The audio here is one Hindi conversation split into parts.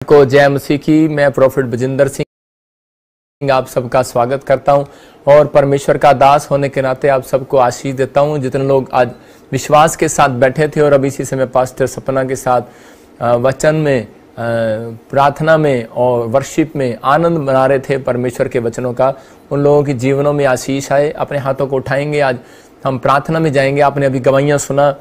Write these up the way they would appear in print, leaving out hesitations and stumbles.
को जय मसीह की। मैं प्रोफेट बजिंदर सिंह आप सबका स्वागत करता हूं और परमेश्वर का दास होने के नाते आप सबको आशीष देता हूं। जितने लोग आज विश्वास के साथ बैठे थे और अभी इसी समय पास्टर सपना के साथ वचन में, प्रार्थना में और वर्शिप में आनंद मना रहे थे परमेश्वर के वचनों का, उन लोगों के जीवनों में आशीष आए। अपने हाथों को उठाएंगे, आज हम प्रार्थना में जाएंगे। आपने अभी गवाहियाँ सुना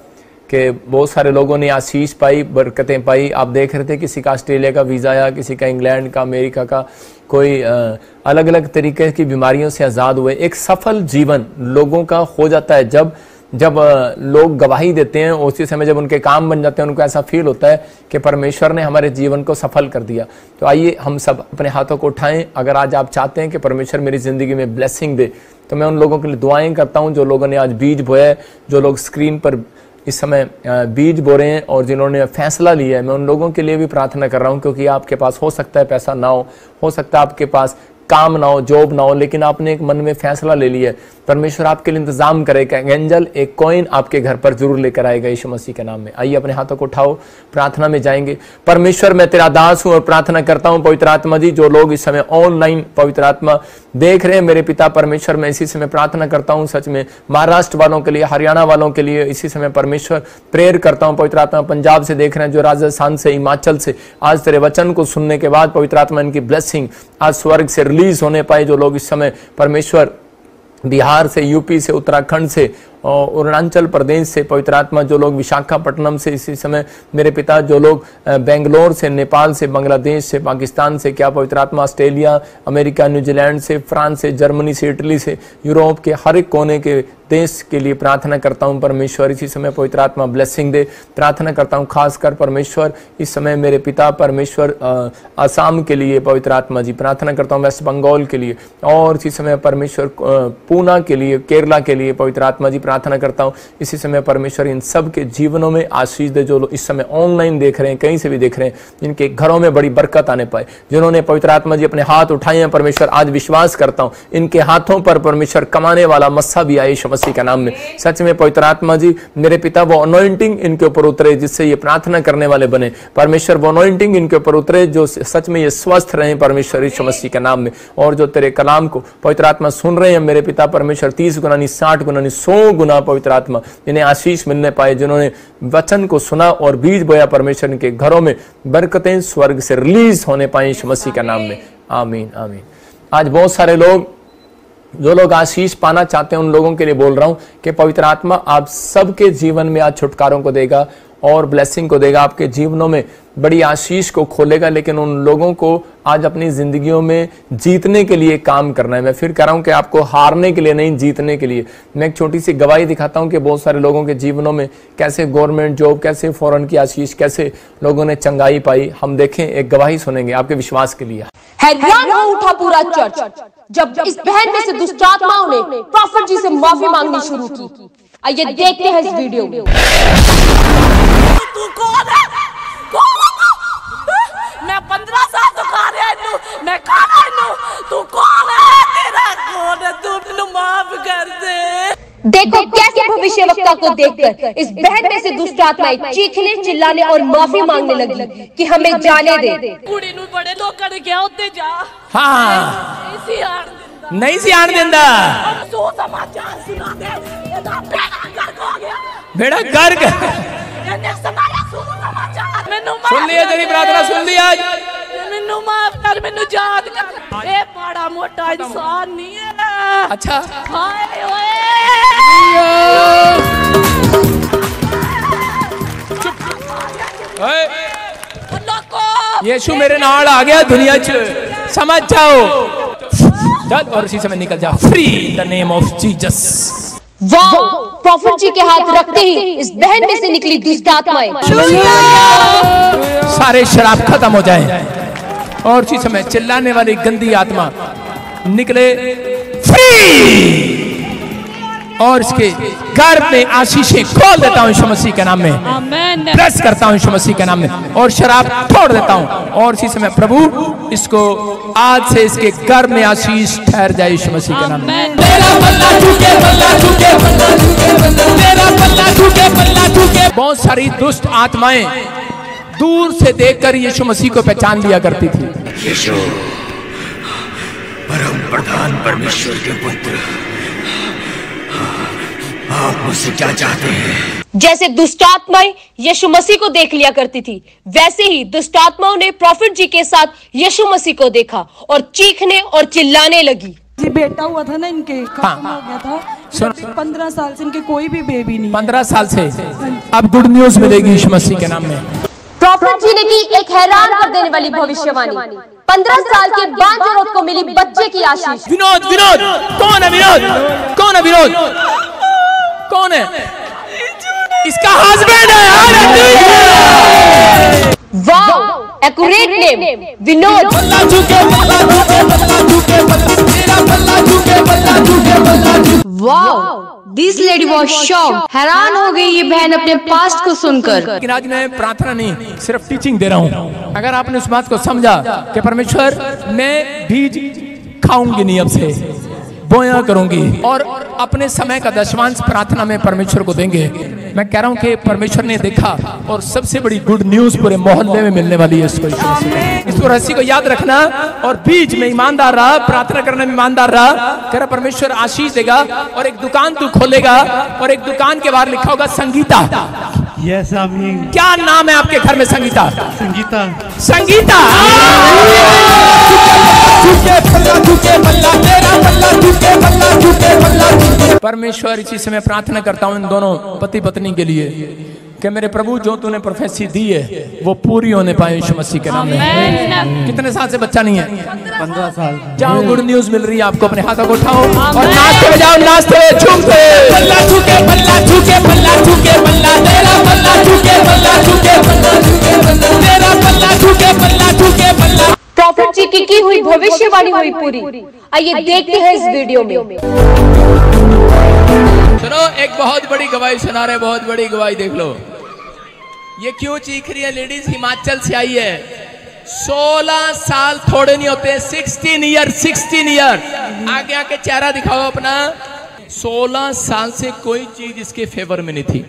कि बहुत सारे लोगों ने आशीष पाई, बरकतें पाई। आप देख रहे थे किसी का ऑस्ट्रेलिया का वीज़ा आया, किसी का इंग्लैंड का, अमेरिका का, कोई अलग अलग तरीके की बीमारियों से आज़ाद हुए। एक सफल जीवन लोगों का हो जाता है जब लोग गवाही देते हैं। उसी समय जब उनके काम बन जाते हैं, उनको ऐसा फील होता है कि परमेश्वर ने हमारे जीवन को सफल कर दिया। तो आइए हम सब अपने हाथों को उठाएं। अगर आज आप चाहते हैं कि परमेश्वर मेरी ज़िंदगी में ब्लेसिंग दे, तो मैं उन लोगों के लिए दुआएं करता हूं जो लोगों ने आज बीज बोया है, जो लोग स्क्रीन पर इस समय बीज बो रहे हैं और जिन्होंने फैसला लिया है। मैं उन लोगों के लिए भी प्रार्थना कर रहा हूं, क्योंकि आपके पास हो सकता है पैसा ना हो सकता है आपके पास काम ना हो, जॉब ना हो, लेकिन आपने एक मन में फैसला ले लिया है। परमेश्वर आपके लिए इंतजाम करेगा। एंजल एक कॉइन आपके घर पर जरूर लेकर आएगा यीशु मसीह के नाम में। आइए अपने हाथों को उठाओ, प्रार्थना में जाएंगे। परमेश्वर, मैं तेरा दास हूं और प्रार्थना करता हूं पवित्र आत्मा जी, जो लोग इस समय ऑनलाइन पवित्र आत्मा देख रहे हैं मेरे पिता परमेश्वर, मैं इसी समय प्रार्थना करता हूं सच में महाराष्ट्र वालों के लिए, हरियाणा वालों के लिए इसी समय परमेश्वर प्रेयर करता हूं। पवित्र आत्मा पंजाब से देख रहे हैं, जो राजस्थान से, हिमाचल से, आज तेरे वचन को सुनने के बाद पवित्र आत्मा इनकी ब्लेसिंग आज स्वर्ग से रिलीज होने पाए। जो लोग इस समय परमेश्वर बिहार से, यूपी से, उत्तराखंड से और अरुणाचल प्रदेश से, पवित्र आत्मा जो लोग विशाखापट्टनम से इसी समय मेरे पिता, जो लोग बेंगलोर से, नेपाल से, बांग्लादेश से, पाकिस्तान से, क्या पवित्र आत्मा ऑस्ट्रेलिया, अमेरिका, न्यूजीलैंड से, फ्रांस से, जर्मनी से, इटली से, यूरोप के हर एक कोने के देश के लिए प्रार्थना करता हूं। परमेश्वर इसी समय पवित्र आत्मा ब्लेसिंग दे। प्रार्थना करता हूं खासकर परमेश्वर इस समय मेरे पिता परमेश्वर आसाम के लिए, पवित्र आत्मा जी प्रार्थना करता हूं, वेस्ट बंगाल के लिए, और इसी समय परमेश्वर पूना के लिए, केरला के लिए, पवित्र आत्मा जी प्रार्थना करता हूं इसी समय परमेश्वर इन सब के जीवनों में आशीष दे। जो लोग इस समय ऑनलाइन देख रहे हैं, कहीं से भी देख रहे हैं, इनके घरों में बड़ी बरकत आने पाए। जिन्होंने पवित्र आत्मा जी अपने हाथ उठाए हैं परमेश्वर, आज विश्वास करता हूं इनके हाथों पर परमेश्वर कमाने वाला मस्सा भी आए यीशु मसीह के नाम में। सच में पवित्र आत्मा जी मेरे पिता, वो अनॉइंटिंग इनके ऊपर उतरे जिससे ये प्रार्थना करने वाले बने। परमेश्वर वो अनॉइंटिंग इनके ऊपर उतरे जो सच में ये स्वस्थ रहे परमेश्वर यीशु मसीह के नाम में। और जो तेरे कलाम को पवित्र आत्मा सुन रहे हैं मेरे पिता परमेश्वर, 30 गुना नहीं, 60 गुना नहीं, 100 गुना पवित्र आत्मा इन्हें आशीष मिलने पाए। जिन्होंने वचन को सुना और बीज बोया परमेश्वर के घरों में बरकतें स्वर्ग से रिलीज होने पाए यीशु मसीह के नाम में। आमीन आमीन। आज बहुत सारे लोग, जो लोग आशीष पाना चाहते हैं, उन लोगों के लिए बोल रहा हूं कि पवित्र आत्मा आप सबके जीवन में आज छुटकारों को देगा और ब्लेसिंग को देगा, आपके जीवनों में बड़ी आशीष को खोलेगा। लेकिन उन लोगों को आज अपनी जिंदगियों में जीतने के लिए काम करना है। मैं फिर कह रहा हूं कि आपको हारने के लिए नहीं, जीतने के लिए। मैं एक छोटी सी गवाही दिखाता हूं कि बहुत सारे लोगों के जीवनों में कैसे गवर्नमेंट जॉब, कैसे फॉरेन की आशीष, कैसे लोगों ने चंगाई पाई। हम देखें, एक गवाही सुनेंगे आपके विश्वास के लिए। हैरान हो उठा पूरा चर्च जब इस बहन में से दुष्ट आत्माओं ने प्रॉफिट जी से माफी मांगनी शुरू की। आइए देखते हैं इस वीडियो में। तू कौन है? कौन है तू? मैं 15 साल तो खा रहा हूं, मैं खा रहा हूं। तू कौन है? तेरा कौन है? तू मुझे माफ कर दे। देखो कैसे भविष्यवक्ता को देखकर इस बहन में से दुष्ट आत्माएं चीखने, चिल्लाने और माफी मांगने लगी कि हमें जाने दे। कुड़ी नु बड़े लोग ने क्या होते जा। हाँ, नहीं सी आन देंदा। सो समाचार सुना दे। बेटा घर को आ गया। बेटा घर सुन लिया, तेरी प्रार्थना सुन लिया। मैनू माफ कर, मैनू याद कर। ये बड़ा मोटा इंसान नहीं है। अच्छा, हाय ओए यीशु मेरे नाल आ गया दुनिया च, समझ जाओ। चल और इसी समय निकल जा, free in the name of Jesus. वाह, प्रॉफिट जी के हाथ रखते ही इस बहन में से निकली दुष्ट आत्माएं। सारे शराब खत्म हो जाए और इसी समय चिल्लाने वाली गंदी आत्मा निकले, फ्री। और इसके घर में आशीषें खोल देता हूं यीशु मसीह के नाम में, ब्लेस करता हूं यीशु मसीह के नाम में, और शराब छोड़ देता हूं। और इसी समय प्रभु इसको आज से इसके घर में आशीष ठहर जाए यीशु मसीह के नाम में। बहुत सारी दुष्ट आत्माएं दूर से देखकर यीशु मसीह को पहचान लिया करती थी। यीशु परम प्रधान परमेश्वर के पुत्र, आप मुझसे क्या चाहते हैं? जैसे दुष्टात्माएं यीशु मसीह को देख लिया करती थी, वैसे ही दुष्टात्माओं ने प्रॉफिट जी के साथ यीशु मसीह को देखा और चीखने और चिल्लाने लगी। जी बेटा हुआ था ना इनके, खत्म हो गया था। 15 साल से इनके कोई भी बेबी नहीं। 15 साल से अब गुड न्यूज मिलेगी यीशु मसीह के नाम में। प्रॉफिट जी ने की एक हैरान कर देने वाली भविष्यवाणी। 15 साल के बाद औरत को मिली बच्चे की आशीष। विनोद, विनोद कौन है? विनोद कौन है? विनोद कौन है? इसका हस्बैंड है। Wow, accurate name Vinod. Wow, this lady was shocked. हैरान हो गई ये बहन अपने पास्ट को सुनकर। लेकिन आज मैं प्रार्थना नहीं, सिर्फ टीचिंग दे रहा हूँ। अगर आपने उस बात को समझा कि परमेश्वर मैं बीज खाऊंगी नहीं, अब से बोया करूंगी और अपने समय का दशमांश प्रार्थना में परमेश्वर को देंगे। मैं कह रहा हूं कि परमेश्वर ने देखा और सबसे बड़ी गुड न्यूज पूरे मोहल्ले में मिलने वाली है। इसको रहस्य को याद रखना और बीच में ईमानदार रहा, प्रार्थना करने में ईमानदार रहा। कह रहा परमेश्वर आशीष देगा और एक दुकान तू खोलेगा और एक दुकान के बाहर लिखा होगा संगीता। यस आमीन। क्या नाम है आपके घर में? संगीता। संगीता। संगीता। परमेश्वर इसी समय प्रार्थना करता हूँ इन दोनों पति पत्नी के लिए कि मेरे प्रभु जो तूने प्रोफेसी दी है वो पूरी होने पाए यीशु मसीह के नाम में। कितने साल से बच्चा नहीं है? 15 साल। जाओ, गुड न्यूज मिल रही है आपको। अपने हाथों को उठाओ और नाचते जाओ, नाचते झूमते। बल्ला झूके, बल्ला झूके, बल्ला झूके, बल्ला तेरा बल्ला झूके, बल्ला झूके, बल्ला झूके, बल्ला तेरा बल्ला झूके, बल्ला झूके, बल्ला। प्रॉफिट जी की हुई भविष्यवाणी हुई पूरी। आइए देखते हैं इस वीडियो में। सुनो, एक बहुत बड़ी गवाही सुना रहे, बहुत बड़ी गवाही। देख लो ये क्यों चीख रही है लेडीज। हिमाचल से आई है। 16 साल थोड़े नहीं होते। 16 ईयर, 16 ईयर। आगे आके चेहरा दिखाओ अपना। 16 साल से कोई चीज इसके फेवर में नहीं थी।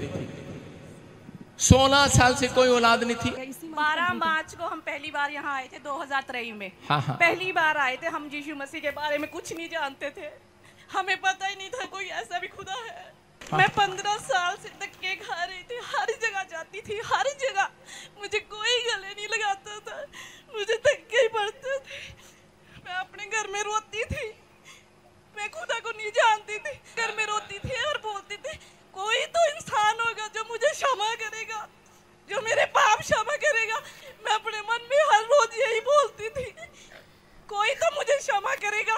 16 साल से कोई औलाद नहीं थी। 12 मार्च को हम पहली बार यहाँ आए थे 2023 में। हाँ, हाँ। पहली बार आए थे। हम यीशु मसीह के बारे में कुछ नहीं जानते थे। हमें पता ही नहीं था कोई ऐसा भी खुदा है। हाँ। मैं 15 साल से धक्के खा रही थी। हर जगह जाती थी, हर जगह। मुझे कोई गले नहीं लगाता था, मुझे धक्के ही पड़ते थे। मैं अपने घर में रोती थी। मैं खुदा को नहीं जानती थी। घर में रोती थी और बोलती थी कोई तो इंसान होगा जो मुझे क्षमा करेगा, जो मेरे पाप क्षमा करेगा। मैं अपने मन में हर रोज यही बोलती थी, कोई तो मुझे क्षमा करेगा।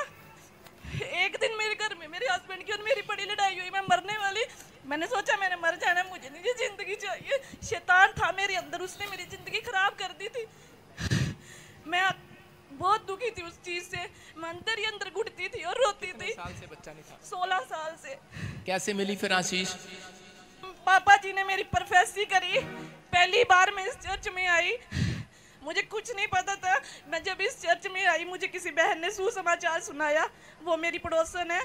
एक दिन मेरे घर में मेरे हस्बैंड की और मेरी बड़ी लड़ाई हुई। मैं मरने वाली। मैंने सोचा मैंने मर जाना, मुझे नहीं ये जिंदगी चाहिए। शैतान था मेरे अंदर, उसने मेरी जिंदगी खराब कर दी थी। मैं बहुत दुखी थी उस चीज से। मैं अंदर ही अंदर घुटती थी और रोती थी। 16 साल से बच्चा नहीं था। 16 साल से। कैसे मिली फिर आशीष? पापा जी ने मेरी प्रोफेसी करी। पहली बार मैं इस चर्च में आई, मुझे कुछ नहीं पता था। मैं जब इस चर्च में आई, मुझे किसी बहन ने सुसमाचार सुनाया। वो मेरी पड़ोसन है।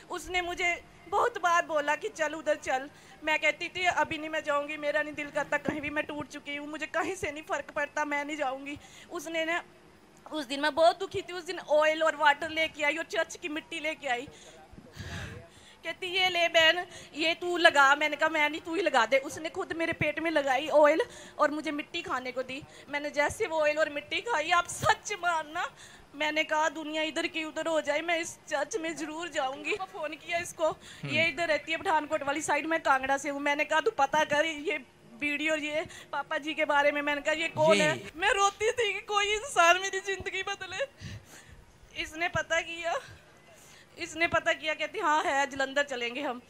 उसने मुझे बहुत बार बोला कि चल उधर चल। मैं कहती थी अभी नहीं, मैं जाऊंगी, मेरा नहीं दिल करता कहीं भी। मैं टूट चुकी हूँ, मुझे कहीं से नहीं फर्क पड़ता, मैं नहीं जाऊंगी। उसने ना उस दिन मैं बहुत दुखी थी। उस दिन ऑयल और वाटर लेके आई और चर्च की मिट्टी लेके आई। कहती ये ले बहन, ये तू लगा। मैंने कहा मैं नहीं, तू ही लगा दे। उसने खुद मेरे पेट में लगाई ऑयल और मुझे मिट्टी खाने को दी। मैंने जैसे वो ऑयल और मिट्टी खाई, आप सच मानना, मैंने कहा दुनिया इधर की उधर हो जाए, मैं इस चर्च में जरूर जाऊंगी। फोन किया इसको, ये इधर रहती है पठानकोट वाली साइड में, कांगड़ा से हूँ। मैंने कहा तू पता कर ये वीडियो ये पापा जी के बारे में। मैंने कहा ये कौन है? मैं रोती थी कि कोई इंसान मेरी जिंदगी बदले। इसने पता किया, कहती हाँ है, जलंधर चलेंगे हम।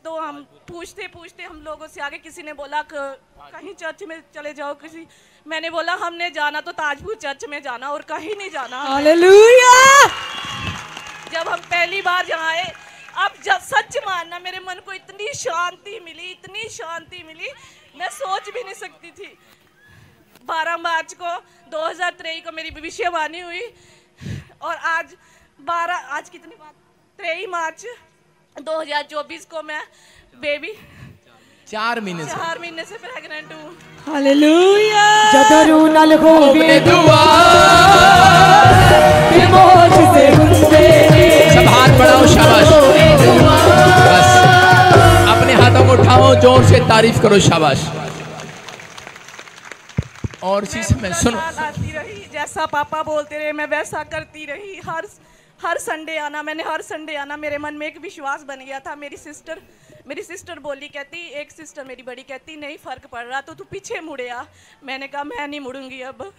तो हम पूछते पूछते हम लोगों से आगे किसी ने बोला कहीं चर्च में चले जाओ किसी। मैंने बोला हमने जाना तो ताजपुर चर्च में जाना और कहीं नहीं जाना। हालेलुया। जब हम पहली बार यहाँ आए, अब जब सच मानना मेरे मन को इतनी शांति मिली, इतनी शांति मिली, मैं सोच भी नहीं सकती थी। 12 मार्च को 2023 को मेरी भविष्यवाणी हुई और आज कितनी बात 23 मार्च 2024 को मैं बेबी 4 महीने से 4 महीने से प्रेग्नेंट हूँ। हालेलुया। जदरू नल होवे दुआ सब हाथ बढ़ाओ, शाबाश। बस अपने हाथों को उठाओ, जोर से तारीफ करो, शाबाश। और चीज में सुनो, आती रही, जैसा पापा बोलते रहे मैं वैसा करती रही। हर संडे आना, मैंने हर संडे आना। मेरे मन में एक विश्वास बन गया था। मेरी सिस्टर बोली, कहती, एक सिस्टर मेरी बड़ी कहती, नहीं फर्क पड़ रहा तो तू पीछे मुड़े आ। मैंने कहा मैं नहीं मुड़ूंगी, अब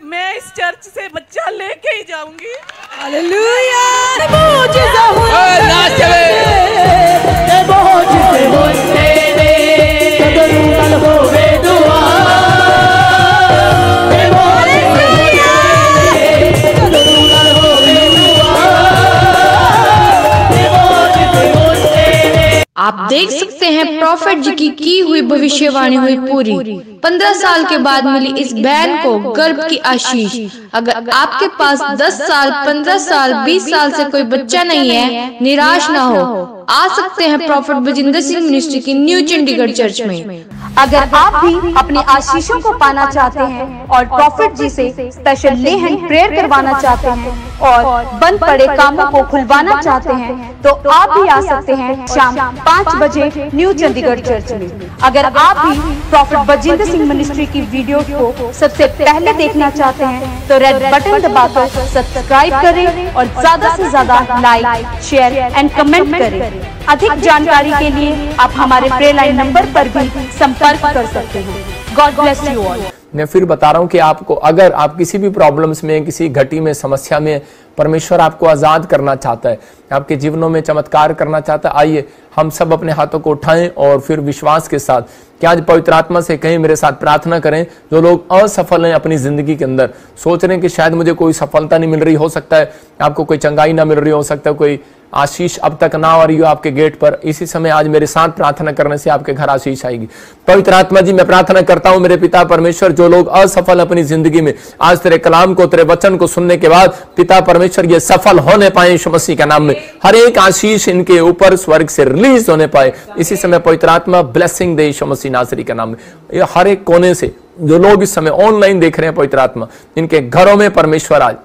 मैं इस चर्च से बच्चा लेके ही जाऊंगी। हालेलुया। आप देख सकते हैं प्रॉफिट जी की हुई भविष्यवाणी हुई पूरी। 15 साल के बाद मिली इस बहन को गर्भ की आशीष। अगर आपके पास 10 साल, 15 साल, 20 साल से कोई बच्चा नहीं है, निराश ना हो, आ सकते हैं प्रॉफिट बजिंदर सिंह मिनिस्ट्री की न्यू चंडीगढ़ चर्च में। अगर आप भी अपने आशीषों को पाना चाहते हैं और प्रॉफिट जी से स्पेशल ले हैंड प्रेयर करवाना चाहते हैं और बंद पड़े कामों को खुलवाना चाहते हैं तो आप भी आ सकते हैं शाम 5 बजे न्यू चंडीगढ़ चर्च में। अगर आप भी प्रॉफिट बजिंदर सिंह मिनिस्ट्री की वीडियो को सबसे पहले देखना चाहते हैं तो रेड बटन दबाकर सब्सक्राइब करें और ज्यादा से ज्यादा लाइक, शेयर एंड कमेंट करें। अधिक जानकारी के लिए आप हमारे प्रेयर लाइन नंबर पर भी संपर्क कर सकते हैं। God bless you all. मैं फिर बता रहा हूं कि आपको अगर आप किसी भी प्रॉब्लम्स में, किसी घटी में, समस्या में, परमेश्वर आपको आजाद करना चाहता है, आपके जीवनों में चमत्कार करना चाहता है, आइए हम सब अपने हाथों को उठाएं और फिर विश्वास के साथ कि आज पवित्र आत्मा से कहीं मेरे साथ प्रार्थना करें। जो लोग असफल हैं अपनी जिंदगी के अंदर, सोच रहे हैं कि शायद मुझे कोई सफलता नहीं मिल रही, हो सकता है आपको कोई चंगाई ना मिल रही, हो सकता है कोई आशीष अब तक ना आ रही हो आपके गेट पर, इसी समय आज मेरे साथ प्रार्थना करने से आपके घर आशीष आएगी। पवित्र आत्मा जी, मैं प्रार्थना करता हूं मेरे पिता परमेश्वर, जो लोग असफल अपनी जिंदगी में, आज तेरे कलाम को, तेरे वचन को सुनने के बाद पिता परमेश्वर ये सफल होने पाए यीशु मसीह के नाम में। हर एक आशीष इनके ऊपर स्वर्ग से रिलीज होने पाए इसी समय। पवित्र आत्मा ब्लेसिंग दे यीशु मसीह नासरी के नाम में। ये हर एक कोने से जो लोग इस समय ऑनलाइन देख रहे हैं, पवित्र आत्मा इनके घरों में परमेश्वर आज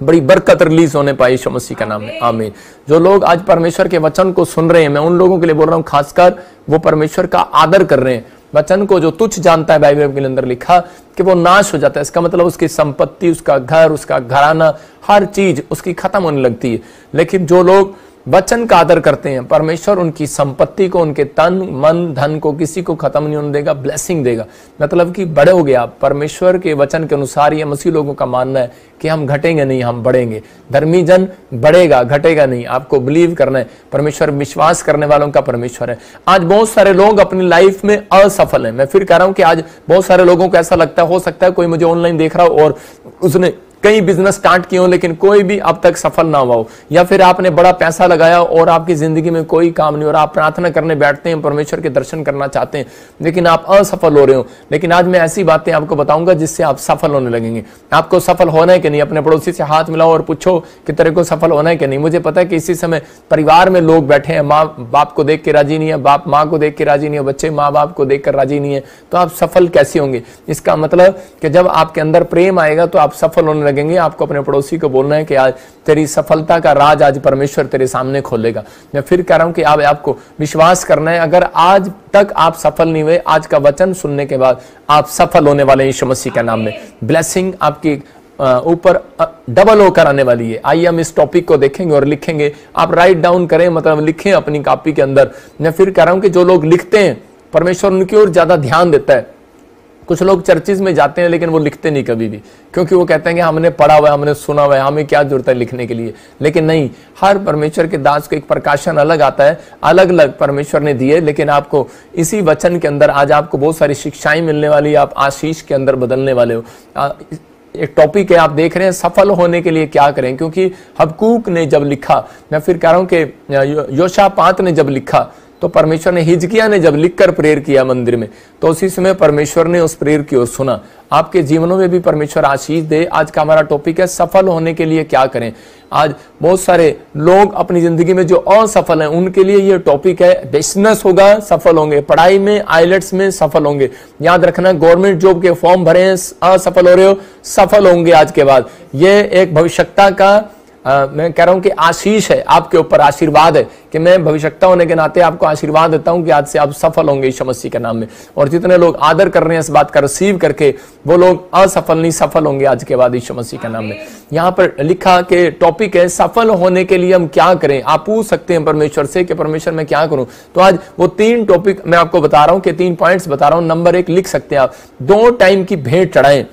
बड़ी बरकत रिलीज होने पाई यीशु मसीह का नाम में, आमीन। जो लोग आज परमेश्वर के वचन को सुन रहे हैं, मैं उन लोगों के लिए बोल रहा हूं, खासकर वो परमेश्वर का आदर कर रहे हैं। वचन को जो तुच्छ जानता है, बाइबल के अंदर लिखा कि वो नाश हो जाता है। इसका मतलब उसकी संपत्ति, उसका घर, उसका घराना, हर चीज उसकी खत्म होने लगती है। लेकिन जो लोग वचन का आदर करते हैं, परमेश्वर उनकी संपत्ति को, उनके तन मन धन को किसी को खत्म नहीं होने देगा, ब्लेसिंग देगा। मतलब कि बड़े हो गए आप। परमेश्वर के वचन के अनुसार ये मसीह लोगों का मानना है कि हम घटेंगे नहीं, हम बढ़ेंगे। धर्मी जन बढ़ेगा, घटेगा नहीं। आपको बिलीव करना है, परमेश्वर विश्वास करने वालों का परमेश्वर है। आज बहुत सारे लोग अपनी लाइफ में असफल हैं। मैं फिर कह रहा हूं कि आज बहुत सारे लोगों को ऐसा लगता है, हो सकता है कोई मुझे ऑनलाइन देख रहा हो और उसने कई बिजनेस स्टार्ट किए हो लेकिन कोई भी अब तक सफल ना हुआ हो, या फिर आपने बड़ा पैसा लगाया और आपकी जिंदगी में कोई काम नहीं हो रहा। आप प्रार्थना करने बैठते हैं, परमेश्वर के दर्शन करना चाहते हैं, लेकिन आप असफल हो रहे हो। लेकिन आज मैं ऐसी बातें आपको बताऊंगा जिससे आप सफल होने लगेंगे। आपको सफल होना है कि नहीं, अपने पड़ोसी से हाथ मिलाओ और पूछो कि तेरे को सफल होना है कि नहीं। मुझे पता है कि इसी समय परिवार में लोग बैठे हैं, माँ बाप को देख के राजी नहीं है, बाप माँ को देख के राजी नहीं है, बच्चे माँ बाप को देख कर राजी नहीं है, तो आप सफल कैसे होंगे? इसका मतलब कि जब आपके अंदर प्रेम आएगा तो आप सफल होने लगेंगे। आपको अपने पड़ोसी को बोलना है कि आज तेरी सफलता का राज आज परमेश्वर तेरे सामने खोलेगा। मैं फिर कह रहा हूं कि आपको विश्वास करना है। अगर आज तक आप सफल नहीं हुए, आज का वचन सुनने के बाद आप सफल होने वाले हैं यीशु मसीह के नाम में। ब्लेसिंग आपकी ऊपर डबल होकर आने वाली है। आइए हम इस टॉपिक को देखेंगे और लिखेंगे। आप राइट डाउन करें, मतलब लिखें अपनी कॉपी के अंदर। मैं फिर कह रहा हूं कि जो लोग लिखते हैं, परमेश्वर उनकी ओर ज्यादा ध्यान देता है। कुछ लोग चर्चिज में जाते हैं लेकिन वो लिखते नहीं कभी भी, क्योंकि वो कहते हैं कि हमने पढ़ा हुआ है, हमने सुना हुआ है, हमें क्या जरूरत है लिखने के लिए। लेकिन नहीं, हर परमेश्वर के दास को एक प्रकाशन अलग आता है, अलग अलग परमेश्वर ने दिए। लेकिन आपको इसी वचन के अंदर आज आपको बहुत सारी शिक्षाएं मिलने वाली, आप आशीष के अंदर बदलने वाले हो। एक टॉपिक है, आप देख रहे हैं सफल होने के लिए क्या करें। क्योंकि हबक्कूक ने जब लिखा, मैं फिर कह रहा हूं कि योशापात ने जब लिखा तो परमेश्वर ने, हिजकिय्याह ने जब लिखकर प्रेयर किया मंदिर में, तो उसी समय परमेश्वर ने उस प्रेयर की ओर सुना। आपके जीवनों में भी परमेश्वर आशीष दे। आज का हमारा टॉपिक है सफल होने के लिए क्या करें। आज बहुत सारे लोग अपनी जिंदगी में जो असफल हैं उनके लिए ये टॉपिक है। बिजनेस होगा, सफल होंगे, पढ़ाई में, आइलेट्स में सफल होंगे। याद रखना, गवर्नमेंट जॉब के फॉर्म भरे हैं, असफल हो रहे हो, सफल होंगे आज के बाद। ये एक भविष्यता का मैं कह रहा हूं कि आशीष है आपके ऊपर, आशीर्वाद है कि मैं भविष्यता होने के नाते आपको आशीर्वाद देता हूं कि आज से आप सफल होंगे यीशु मसीह के नाम में। और जितने लोग आदर कर रहे हैं इस बात का रिसीव करके, वो लोग असफल नहीं सफल होंगे आज के बाद यीशु मसीह के नाम में। यहां पर लिखा कि टॉपिक है सफल होने के लिए हम क्या करें। आप पूछ सकते हैं परमेश्वर से कि परमेश्वर मैं क्या करूं। तो आज वो 3 टॉपिक मैं आपको बता रहा हूं कि 3 पॉइंट्स बता रहा हूं। नंबर 1 लिख सकते हैं आप, 2 टाइम की भेंट चढ़ाएं।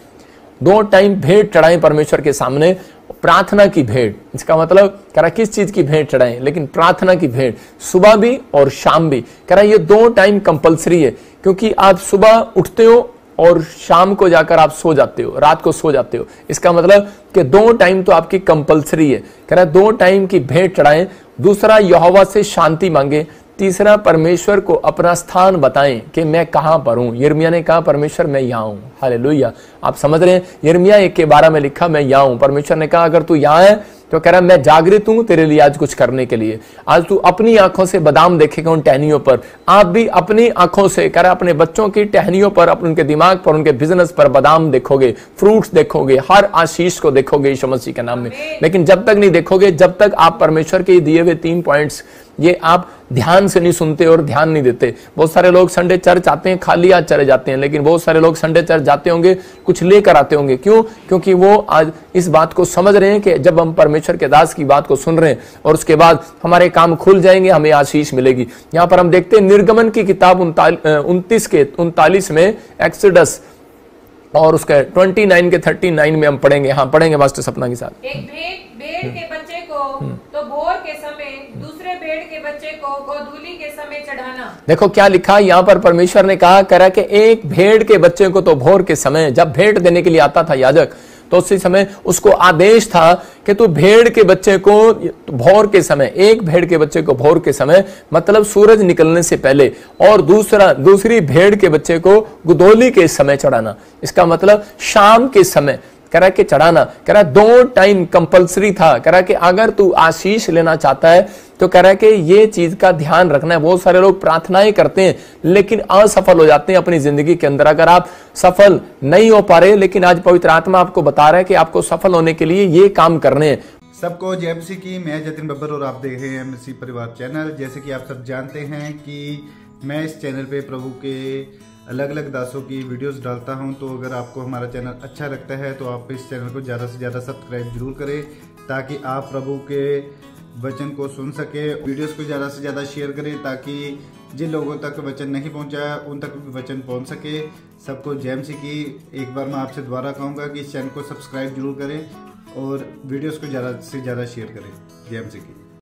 2 टाइम भेंट चढ़ाएं परमेश्वर के सामने। प्रार्थना की भेंट, इसका मतलब कह रहा किस चीज की भेंट चढ़ाएं, लेकिन प्रार्थना की भेंट, सुबह भी और शाम भी। कह रहा ये 2 टाइम कंपलसरी है, क्योंकि आप सुबह उठते हो और शाम को जाकर आप सो जाते हो, रात को सो जाते हो। इसका मतलब कि 2 टाइम तो आपकी कंपलसरी है। कह रहा 2 टाइम की भेंट चढ़ाएं। दूसरा, यहोवा से शांति मांगे। तीसरा, परमेश्वर को अपना स्थान बताएं कि मैं कहां पर हूं। यिर्मयाह ने कहा परमेश्वर मैं यहां हूं। हालेलुया। आप समझ रहे हैं, यिर्मयाह 1:12 में लिखा मैं यहां हूं। परमेश्वर ने कहा अगर तू यहां है तो कह रहा मैं जागृत हूं तेरे लिए आज कुछ करने के लिए। आज तू अपनी आंखों से बादाम देखेगा उन टहनियों पर। आप भी अपनी आंखों से, कह रहा अपने बच्चों की टहनियों पर, उनके दिमाग पर, उनके बिजनेस पर बादाम देखोगे, फ्रूट्स देखोगे, हर आशीष को देखोगे यीशु मसीह के नाम में। लेकिन जब तक नहीं देखोगे, जब तक आप परमेश्वर के दिए हुए 3 पॉइंट्स ये आप ध्यान से नहीं सुनते और ध्यान नहीं देते। बहुत सारे लोग संडे चर्च आते हैं, खाली आज चले जाते हैं, लेकिन बहुत सारे लोग संडे चर्च जाते होंगे, कुछ लेकर आते होंगे। क्यों? क्योंकि वो आज इस बात को समझ रहे हैं कि जब हम परमेश्वर के दास की बात को सुन रहे हैं और उसके बाद हमारे काम खुल जाएंगे, हमें आशीष मिलेगी। यहां पर हम देखते हैं निर्गमन की किताब 39 में, एक्सोडस और उसके 29 के 39 में हम पढ़ेंगे। हाँ पढ़ेंगे मास्टर सपना के साथ। एक भेड़ के बच्चे को तो भोर के समय, दूसरे भेड़ के बच्चे को गोधूली के समय चढ़ाना। देखो क्या लिखा यहाँ पर, परमेश्वर ने कहा करा कि एक भेड़ के बच्चे को तो भोर के समय, जब भेंट देने के लिए आता था याजक, तो उसी समय उसको आदेश था कि तू भेड़ के बच्चे को भोर के समय, एक भेड़ के बच्चे को भोर के समय मतलब सूरज निकलने से पहले, और दूसरी भेड़ के बच्चे को गुदोली के समय चढ़ाना। इसका मतलब शाम के समय कह रहा कि चढ़ाना। कह रहा 2 टाइम कंपलसरी था। कह रहा कि अगर तू आशीष लेना चाहता है तो कह रहा कि ये चीज का ध्यान रखना है। बहुत सारे लोग प्रार्थनाएं करते हैं लेकिन असफल हो जाते हैं अपनी जिंदगी के अंदर। अगर आप सफल नहीं हो पा रहे, लेकिन आज पवित्र आत्मा आपको बता रहा है कि आपको सफल होने के लिए ये काम करने हैं। सबको जय मसीह की। मैं जतिन बब्बर और आप देख रहे हैं मसीह परिवार चैनल। जैसे कि आप सब जानते हैं कि मैं इस चैनल पे प्रभु के अलग अलग दासों की वीडियोस डालता हूं, तो अगर आपको हमारा चैनल अच्छा लगता है तो आप इस चैनल को ज़्यादा से ज़्यादा सब्सक्राइब जरूर करें, ताकि आप प्रभु के वचन को सुन सके। वीडियोस को ज़्यादा से ज़्यादा शेयर करें ताकि जिन लोगों तक वचन नहीं पहुंचा उन तक भी वचन पहुंच सके। सबको जय मसीह की। एक बार मैं आपसे दोबारा कहूँगा कि इस चैनल को सब्सक्राइब जरूर करें और वीडियोस को ज़्यादा से ज़्यादा शेयर करें। जय मसीह की।